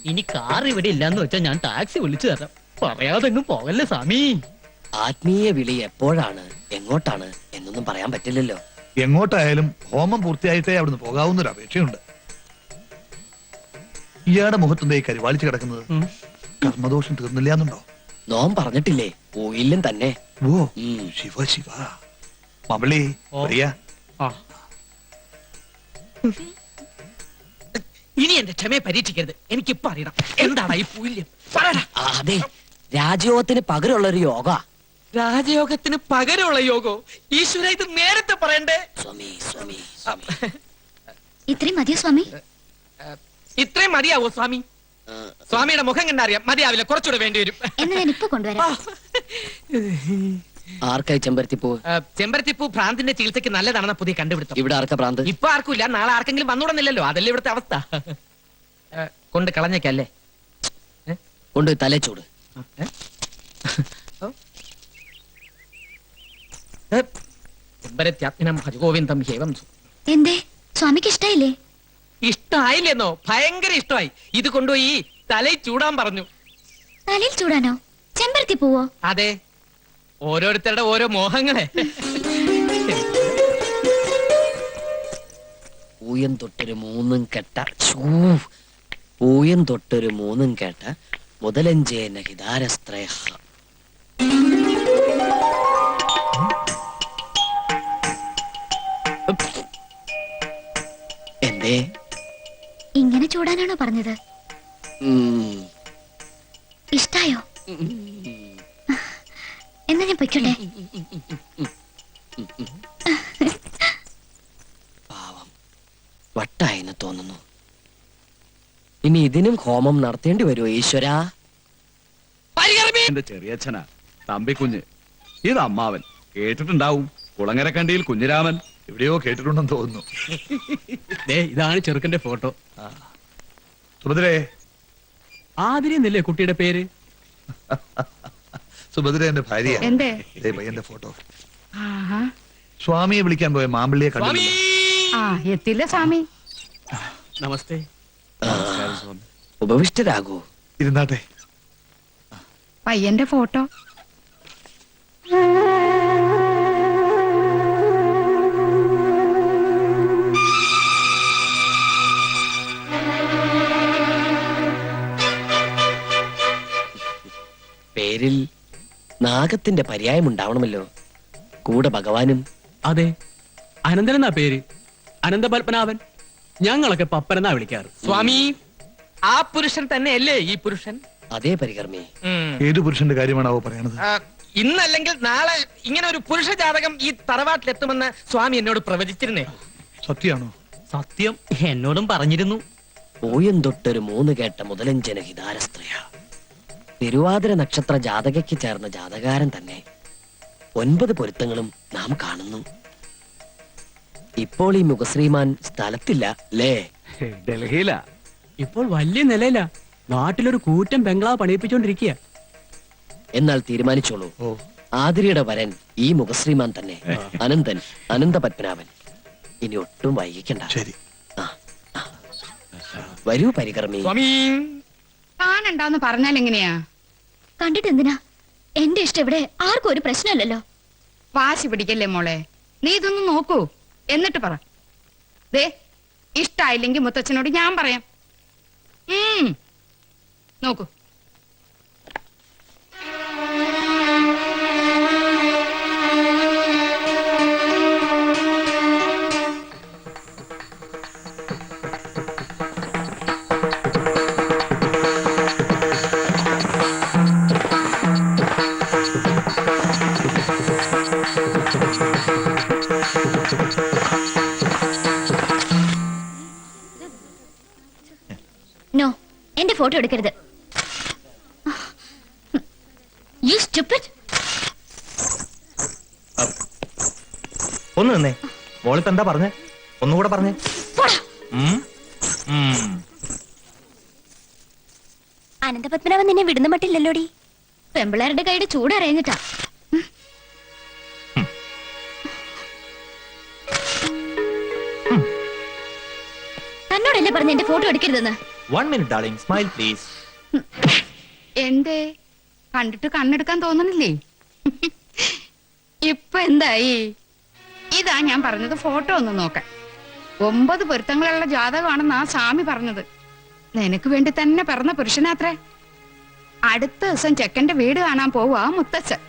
ഇനി കാർ ഇവിടെ ഇല്ലാന്ന് വെച്ചാൽ ഞാൻ ടാക്സി വിളിച്ചു തരാം. പറയാതെങ്ങും പോകല്ലേ സ്വാമി. ആത്മീയ വിളി എപ്പോഴാണ് എങ്ങോട്ടാണ് എന്നൊന്നും പറയാൻ പറ്റില്ലല്ലോ. എങ്ങോട്ടായാലും ഹോമം പൂർത്തിയായിട്ടേ അവിടുന്ന് പോകാവുന്നൊരു അപേക്ഷയുണ്ട്. ഇയാളുടെ മുഖത്തുണ്ടേ കരിവാളിച്ച് കിടക്കുന്നത്. കർമ്മദോഷം തീർന്നില്ല എന്നുണ്ടോ? നോം പറഞ്ഞിട്ടില്ലേ ഓയില്യം തന്നെ. ഓ ശിവ ശിവ. മകളി പ്രിയ, ഇനി എന്റെ ക്ഷമയെ പരീക്ഷിക്കരുത്. എനിക്കിപ്പോ അറിയണം എന്താണ് ഈ പൂല്യം. അതെ, രാജയോഗത്തിന് പകരമുള്ള ഒരു യോഗ. രാജയോഗത്തിന് പകരമുള്ള യോഗോ? ഈശ്വര, ഇത് നേരത്തെ പറയണ്ടേ? സ്വാമി സ്വാമി ഇത്രയും മതിയോ സ്വാമി? ഇത്രയും മതിയാവോ സ്വാമി? സ്വാമിയുടെ മുഖം കണ്ടറിയാം മതിയാവില്ല, കുറച്ചുകൂടെ വേണ്ടി വരും. എന്നാ ഞാൻ ഇപ്പൊ കൊണ്ടുവരാം. ആർക്കായി ചെമ്പരത്തിപ്പൂ? ചെമ്പരത്തിപ്പൂ ഭ്രാന്തിന്റെ ചികിത്സയ്ക്ക് നല്ലതാണെന്ന പുതിയ കണ്ടുപിടുത്തം. ഇവിടെ ആർക്കാ ഭ്രാന്ത്? ഇപ്പൊ ആർക്കില്ല, നാളെ ആർക്കെങ്കിലും വന്നുകൂടുന്നില്ലല്ലോ. അതല്ലേ ഇവിടുത്തെ അവസ്ഥ. കൊണ്ട് കളഞ്ഞേക്കല്ലേ? കൊണ്ട് തലച്ചൂട്. ചെമ്പരത്യാത്മനം ഭജഗോവിന്ദം ഹേവം. എന്തേ സ്വാമിക്ക് ഇഷ്ടായില്ലേ? ഇഷ്ടമായില്ലെന്നോ? ഭയങ്കര ഇഷ്ടമായി. ഇത് കൊണ്ടുപോയി തലയിൽ ചൂടാൻ പറഞ്ഞു. തലയിൽ ചൂടാനോ? ചെമ്പരത്തി പൂവോ? അതെ, ഓരോരുത്തരുടെ ഓരോ മോഹങ്ങളെ. പൂയം തൊട്ടൊരു മൂന്നും കെട്ട പൂയം തൊട്ടൊരു മൂന്നും കേട്ട മുതലഞ്ചേന ഹിതാരസ്ത്രയ. എന്തേ ഇങ്ങനെ ചൂടാനാണോ പറഞ്ഞത്? ഇഷ്ടായോ? എന്നാ ഞാൻ പൊയ്ക്കോട്ടെ. പാവം വട്ടായെന്ന് തോന്നുന്നു. ഇനി ഇതിനും ഹോമം നടത്തേണ്ടി വരുമോ ഈശ്വരാ? എന്റെ ചെറിയച്ഛനാ തമ്പിക്കുഞ്ഞ്. ഇത് അമ്മാവൻ. കേട്ടിട്ടുണ്ടാവും, കുളങ്ങരക്കണ്ടിയിൽ കുഞ്ഞിരാമൻ. എവിടെയോ കേട്ടിട്ടുണ്ടെന്ന് തോന്നുന്നു. ഇതാണ് ചെറുക്കന്റെ ഫോട്ടോ. സുഭദ്രേ. ആതിരി എന്നല്ലേ കുട്ടിയുടെ പേര്? സുഭദ്ര എന്റെ ഭാര്യ. പയ്യന്റെ ഫോട്ടോ. സ്വാമിയെ വിളിക്കാൻ പോയ മാമ്പിള്ളിയെ കണ്ടില്ല. എത്തില്ല സ്വാമി. നമസ്തേ. ഉപവിഷ്ടരാകൂ. ഇരുന്നാട്ടെ. പയ്യന്റെ ഫോട്ടോ. പേരിൽ നാഗത്തിന്റെ പര്യായം ഉണ്ടാവണമല്ലോ. കൂടെ ഭഗവാനും. അതെ, അനന്തൻ എന്നാ പേര്. അനന്തപത്മനാഭൻ. ഞങ്ങളൊക്കെ പപ്പനെന്നാ വിളിക്കാറ്. സ്വാമി, ആ പുരുഷൻ തന്നെയല്ലേ ഈ പുരുഷൻ? അതേ പരികർമ്മേ. ഏതു പുരുഷന്റെ കാര്യമാണാവോ പറയണത്? ഇന്നല്ലെങ്കിൽ നാളെ ഇങ്ങനെ ഒരു പുരുഷ ജാതകം ഈ തറവാട്ടിലെത്തുമെന്ന് സ്വാമി എന്നോട് പ്രവചിച്ചിരുന്നേ. സത്യാണോ? സത്യം, എന്നോടും പറഞ്ഞിരുന്നു. പൂയം തൊട്ടൊരു മൂന്ന് കേട്ട മുതലഞ്ചന ഹിതാരസ്ത്രയ. തിരുവാതിര നക്ഷത്ര ജാതകയ്ക്ക് ചേർന്ന ജാതകാരൻ തന്നെ. 9 പൊരുത്തങ്ങളും നാം കാണുന്നു. ഇപ്പോൾ ഈ മുഖശ്രീമാൻ സ്ഥലത്തില്ല അല്ലേ? ഡൽഹിയിലാ. ഇപ്പോൾ വലിയ നിലയില. നാട്ടിലൊരു കൂറ്റൻ ബംഗ്ലാവ് പണിയിപ്പിച്ചോണ്ടിരിക്കുക. എന്നാൽ തീരുമാനിച്ചോളൂ. ആതിരയുടെ വരൻ ഈ മുഖശ്രീമാൻ തന്നെ. അനന്തൻ, അനന്തപത്മനാഭൻ. ഇനി ഒട്ടും വൈകിക്കണ്ട. ശരി. വരൂ പരികർമ്മി. താനുണ്ടാന്ന് പറഞ്ഞാൽ എങ്ങനെയാ? കണ്ടിട്ട് എന്തിനാ? എന്റെ ഇഷ്ടം ഇവിടെ ആർക്കും ഒരു പ്രശ്നമല്ലല്ലോ. വാശി പിടിക്കല്ലേ മോളെ. നീ ഇതൊന്ന് നോക്കൂ, എന്നിട്ട് പറ. ദേ, ഇഷ്ടായില്ലെങ്കിൽ മുത്തച്ഛനോട് ഞാൻ പറയാം. നോക്കൂ. നോ, എന്റെ ഫോട്ടോ എടുക്കരുത്. You stupid. ഒന്ന് നിന്നേ. മോളിപ്പോ എന്താ പറഞ്ഞേ? ഒന്നുകൂടെ പറഞ്ഞേ. അനന്തപത്മനാഭൻ നിന്നെ വിടുന്ന മട്ടില്ലല്ലോടി. പെമ്പിളാരുടെ കൈയുടെ ചൂട് അറിഞ്ഞിട്ടാ. തന്നോടല്ലേ പറഞ്ഞ എന്റെ photo എടുക്കരുതെന്ന്? 1 minute, darling. Smile, please. എന്തേ കണ്ടിട്ട് കണ്ണെടുക്കാൻ തോന്നണില്ലേ? ഇപ്പൊ എന്തായി? ഇതാ ഞാൻ പറഞ്ഞത്, ഫോട്ടോ ഒന്ന് നോക്കാൻ. 9 പൊരുത്തങ്ങളുള്ള ജാതകമാണെന്ന് ആ സ്വാമി പറഞ്ഞത്. നിനക്ക് വേണ്ടി തന്നെ പിറന്ന പുരുഷനാത്രേ. അടുത്ത ദിവസം ചെക്കന്റെ വീട് കാണാൻ പോവാ മുത്തച്ഛൻ.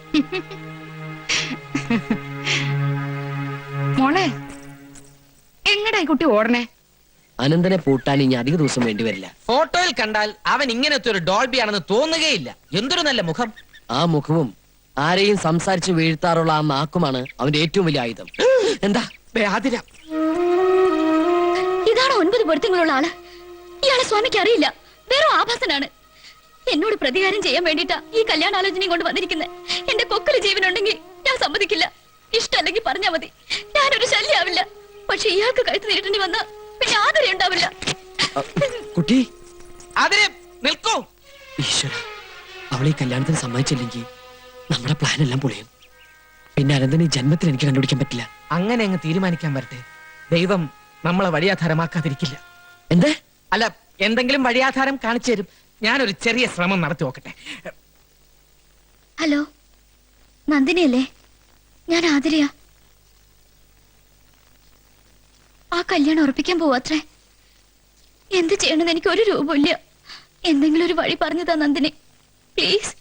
മോളെ, എങ്ങടായി കുട്ടി ഓടണേ? അനന്തനെ പൂട്ടാൻ ഇനി അധിക ദിവസം വേണ്ടി വരില്ല. ഫോട്ടോയിൽ കണ്ടാൽ അവൻ ഇങ്ങനത്തെ ഒരു ഡോൾബി ആണെന്ന് തോന്നുകയില്ല. എന്തൊരു നല്ല മുഖം. ആ മുഖവും ആരെയും സംസാരിച്ച് വീഴ്ത്താറുള്ള ആ നാക്കുമാണ് അവന്റെ ഏറ്റവും വലിയ ആയുധം. എന്താ? ആതിര, ഇതാണ് 9 പൊരുത്തങ്ങളുള്ള ആള്. ഇയാളെ സ്വാമിക്ക് അറിയില്ല, വേറെ ആഭാസനാണ്. എന്നോട് പ്രതികാരം ചെയ്യാൻ വേണ്ടിട്ടാ ഈ കല്യാണാലോചനയും കൊണ്ട് വന്നിരിക്കുന്നത്. എന്റെ കൊക്കല് ജീവനുണ്ടെങ്കിൽ ഞാൻ സമ്മതിക്കില്ല. ഇഷ്ടമല്ലെങ്കിൽ പറഞ്ഞാ മതി, ഞാനൊരു ശല്യാവില്ല. പക്ഷെ ഇയാൾക്ക് കഴുത്ത് നേരിട്ടേണ്ടി വന്ന പിന്നെ ആദരം ഉണ്ടാവില്ല. കുട്ടി, ആതിര നിൽക്കൂ. ഈശ്വര, അവളെ ഈ കല്യാണത്തിന് സമ്മതിച്ചില്ലെങ്കിൽ നമ്മുടെ പ്ലാൻ എല്ലാം പൊളിയും. പിന്നെ അനന്തന് ഈ ജന്മത്തിൽ എനിക്ക് കണ്ടുപിടിക്കാൻ പറ്റില്ല. അങ്ങനെ അങ്ങ് തീരുമാനിക്കാൻ വരട്ടെ. ദൈവം നമ്മളെ വഴിയാധാരമാക്കാതിരിക്കില്ല. എന്തേ? അല്ല, എന്തെങ്കിലും വഴിയാധാരം കാണിച്ചു തരും. ഞാനൊരു ചെറിയ ശ്രമം നടത്തി നോക്കട്ടെ. ഹലോ, നന്ദിനിയല്ലേ? ഞാൻ ആതിരയാ. ആ കല്യാണം ഉറപ്പിക്കാൻ പോവാത്രേ. എന്ത് ചെയ്യണമെന്ന് എനിക്ക് ഒരു രൂപമില്ല. എന്തെങ്കിലും ഒരു വഴി പറഞ്ഞു താ നന്ദിനി, പ്ലീസ്.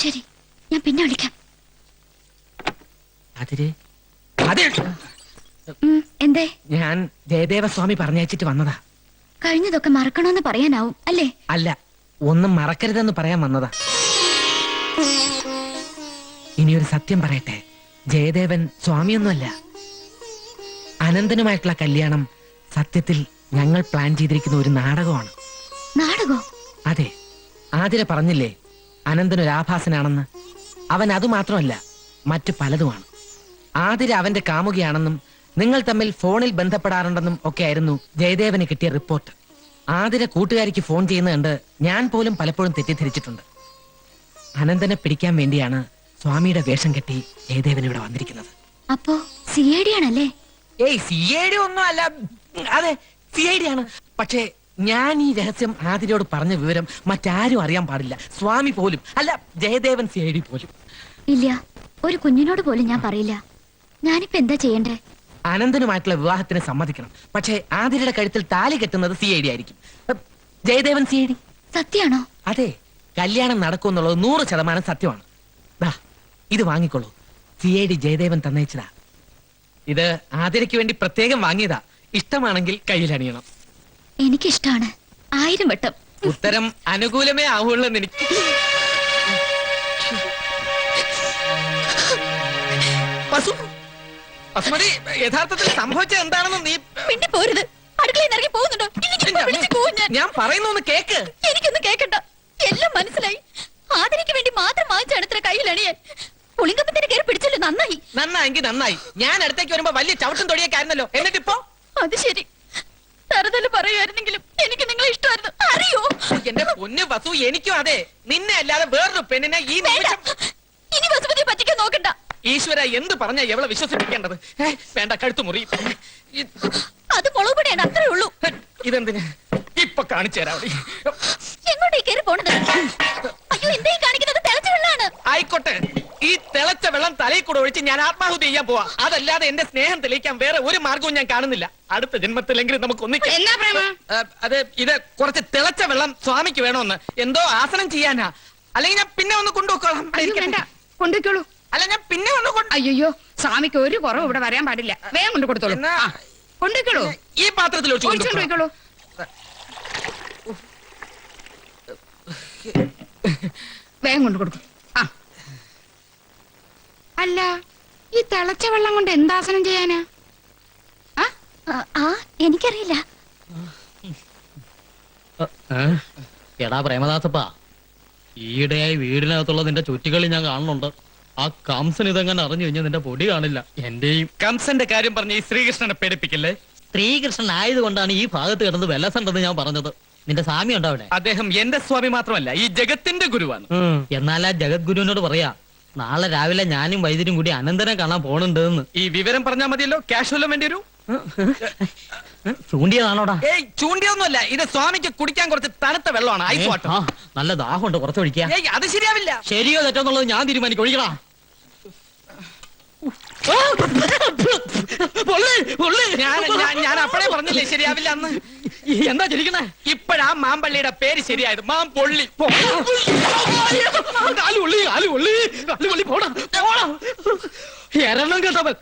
ശരി, ഞാൻ പിന്നെ വിളിക്കാം. അതിര് അതിര് എന്തേ? ഞാൻ ജയദേവസ്വാമി പറഞ്ഞയച്ചിട്ട് വന്നതാ. കഴിഞ്ഞതൊക്കെ മറക്കണമെന്ന് പറയാനാവും അല്ലേ? അല്ല, ഒന്നും മറക്കരുതെന്ന് പറയാൻ വന്നതാ. ഇനിയൊരു സത്യം പറയട്ടെ, ജയദേവൻ സ്വാമിയൊന്നുമല്ല. അനന്തനുമായിട്ടുള്ള കല്യാണം സത്യത്തിൽ ഞങ്ങൾ പ്ലാൻ ചെയ്തിരിക്കുന്ന ഒരു നാടകമാണ്. നാടകോ? അതെ, ആതിര പറഞ്ഞില്ലേ അനന്തനൊരു ആഭാസനാണെന്ന്. അവൻ അതുമാത്രമല്ല, മറ്റു പലതുമാണ്. ആതിര അവന്റെ കാമുകിയാണെന്നും നിങ്ങൾ തമ്മിൽ ഫോണിൽ ബന്ധപ്പെടാറുണ്ടെന്നും ഒക്കെ ആയിരുന്നു ജയദേവന് കിട്ടിയ റിപ്പോർട്ട്. ആതിര കൂട്ടുകാരിക്ക് ഫോൺ ചെയ്യുന്ന കണ്ട് ഞാൻ പോലും പലപ്പോഴും തെറ്റിദ്ധരിച്ചിട്ടുണ്ട്. അനന്തനെ പിടിക്കാൻ വേണ്ടിയാണ് സ്വാമിയുടെ വേഷം കെട്ടി ജയദേവൻ ഇവിടെ വന്നിരിക്കുന്നത്. അപ്പോ CID ആണല്ലേ? ഏയ്, CID ഒന്നും അല്ല. അതെ, CID ആണ്. പക്ഷേ ഞാൻ ഈ രഹസ്യം ആതിരയോട് പറഞ്ഞ വിവരം മറ്റാരും അറിയാൻ പാടില്ല. സ്വാമി പോലും അല്ല, ജയദേവൻ CID പോലും. ഇല്ല, ഒരു കുഞ്ഞിനോട് പോലും ഞാൻ പറയില്ല. ഞാനിപ്പോ എന്താ ചെയ്യണ്ടേ? അനന്തനുമായിട്ടുള്ള വിവാഹത്തിന് സമ്മതിക്കണം. പക്ഷേ ആതിരയുടെ കഴുത്തിൽ താലി കെട്ടുന്നത് CID ആയിരിക്കും. ജയദേവൻ CID. സത്യാണോ? അതെ, കല്യാണം നടക്കുമെന്നുള്ളത് 100% സത്യമാണ്. ദാ, ഇത് വാങ്ങിക്കോളൂ. CID ജയദേവൻ തന്നയച്ചതാ. ഇത് ആതിരയ്ക്ക് വേണ്ടി പ്രത്യേകം വാങ്ങിയതാ. ഇഷ്ടമാണെങ്കിൽ കയ്യിലണിയണം. എനിക്കിഷ്ടാണ്, 1000 വട്ടം. ഉത്തരം അനുകൂലമേ ആവുള്ളൂ എന്ന് എനിക്ക്. പസുമതി, യഥാർത്ഥത്തിൽ സംഭവിച്ചത് എന്താണെന്ന് നീ പിന്നെ പോരുത്. അടുക്കളയിൽ ഇറങ്ങി പോകുന്നുണ്ടോ? ഇല്ലെങ്കിൽ ഇപ്പൊ വിളിച്ച് പോവും ഞാൻ. ഞാൻ പറയുന്നു ഒന്ന് കേക്ക്. എനിക്കൊന്നും കേക്കണ്ട, എല്ലാം മനസ്സിലായി. ആദരയ്ക്ക് വേണ്ടി മാത്രം വാങ്ങിച്ചാണ് ഇത്ര കയ്യിലണിയാൻ. പുളിങ്കപ്പത്തിന് കയറി പിടിച്ചല്ലോ, നന്നായി. നന്നായെങ്കിൽ നന്നായി. ഞാൻ അടുത്തേക്ക് വരുമ്പോ വലിയ ചവിട്ടും തൊടിയൊക്കെ ആയിരുന്നല്ലോ. എന്നിട്ടിപ്പോ അത് ശരി, തറുതല് പറയുമായിരുന്നെങ്കിലും എനിക്ക് നിങ്ങളെ ഇഷ്ടമായിരുന്നു, അറിയോ? എന്റെ പൊന്നു വസു, എനിക്കും അതെ. നിന്നെ അല്ലാതെ വേറൊരു പെണ്ണിനെ ഈ വേണ്ട, നിമിഷം. ഇനി വസുമതിയെ പറ്റിക്കാൻ നോക്കണ്ട. ഈശ്വര, എന്ത് പറഞ്ഞാ എവളെ വിശ്വസിപ്പിക്കേണ്ടത്? വേണ്ട, കഴുത്തു മുറി. അത് മുളക് പൊടിയാണ്, അത്രേ ഉള്ളൂ. ഇതെന്തിന്? ഇപ്പൊ കാണിച്ചു തരാം. എങ്ങോട്ടേ കയറി പോണത്? അയ്യോ, എന്തേ കാണിക്കുന്നത്? തിളച്ച വെള്ളമാണ്. ആയിക്കോട്ടെ, ഈ തിളച്ച വെള്ളം തലയിൽ കൂടെ ഒഴിച്ച് ഞാൻ ആത്മാഹുതി ചെയ്യാൻ പോവാ. അതല്ലാതെ എന്റെ സ്നേഹം തെളിയിക്കാൻ വേറെ ഒരു മാർഗവും ഞാൻ കാണുന്നില്ല. അടുത്ത ജന്മത്തിലെങ്കിലും നമുക്ക് ഒന്നിക്കാം. എന്നാ പ്രേമ? അത് ഇത് കുറച്ച് തിളച്ച വെള്ളം സ്വാമിക്ക് വേണമെന്ന്. എന്തോ ആസനം ചെയ്യാനാ. അല്ലെങ്കിൽ ഞാൻ പിന്നെ ഒന്ന് കൊണ്ടുപോക്കോളാം. വേണ്ട, കൊണ്ടുപോയിക്കോളൂ. അല്ല, ഞാൻ പിന്നെ ഒന്ന് അയ്യോ, സ്വാമിക്ക് ഒരു കുറവ് ഇവിടെ വരാൻ പാടില്ല. വേഗം കൊണ്ടു കൊടുത്തോളൂ. എന്നാ കൊണ്ടുപോയിക്കോളൂ. ഈ പാത്രത്തിൽ ഒഴിച്ച് കൊണ്ടുപോയിക്കോളൂ. വേഗം കൊണ്ടു കൊടുക്കും. അല്ല, ഈ തിളച്ച വെള്ളം കൊണ്ട് എന്താസനം ചെയ്യാനാ? എനിക്കറിയില്ല. എടാ പ്രേമദാസപ്പാ, ഈയിടെയായി വീടിനകത്തുള്ള നിന്റെ ചുറ്റികളി ഞാൻ കാണുന്നുണ്ട്. ആ കംസൻ ഇതെങ്ങനെ അറിഞ്ഞു കഴിഞ്ഞാൽ നിന്റെ പൊടി കാണില്ല. എന്റെയും കംസന്റെ കാര്യം പറഞ്ഞ് ഈ ശ്രീകൃഷ്ണനെ പേടിപ്പിക്കല്ലേ? ശ്രീകൃഷ്ണൻ ആയതുകൊണ്ടാണ് ഈ ഭാഗത്ത് കിടന്ന് വെല്ലസുണ്ടെന്ന് ഞാൻ പറഞ്ഞത്. നിന്റെ സ്വാമി ഉണ്ടോ അവിടെ? അദ്ദേഹം എന്റെ സ്വാമി മാത്രമല്ല, ഈ ജഗത്തിന്റെ ഗുരുവാണ്. എന്നാൽ ആ ജഗദ്ഗുരുവിനോട് പറയാ, നാളെ രാവിലെ ഞാനും വൈദ്യരും കൂടി അനന്തനെ കാണാൻ പോണുണ്ടെന്ന്. ഈ വിവരം പറഞ്ഞാൽ മതിയല്ലോ. ക്യാഷ് വല്ലതും വേണ്ടി വരൂ? ചൂണ്ടിയതാണോടാ? ഏയ് ചൂണ്ടിയൊന്നുമല്ല, ഇത് സ്വാമിക്ക് കുടിക്കാൻ കുറച്ച് തണുത്ത വെള്ളമാണ്, ഐസ് വാട്ടർ. ആ, നല്ല ദാഹമുണ്ട്, കുറച്ചൊഴിക്കുക. ഏയ് അത് ശരിയാവില്ല. ശരിയോ തെറ്റോന്നുള്ളത് ഞാൻ തീരുമാനിക്കും. ഒഴിക്കടാ. ഞാൻ അപ്പഴേ പറഞ്ഞില്ലേ ശരിയാവില്ല എന്ന്. എന്താ ചിരിക്കണേ? ഇപ്പഴാ മാമ്പള്ളിയുടെ പേര് ശരിയായത്, മാമ്പൊള്ളി. കാലുപൊള്ളി, കാലുപൊള്ളി, കാലുപൊള്ളി, പോടാ, പോടാ. എരണം കേട്ടവൻ.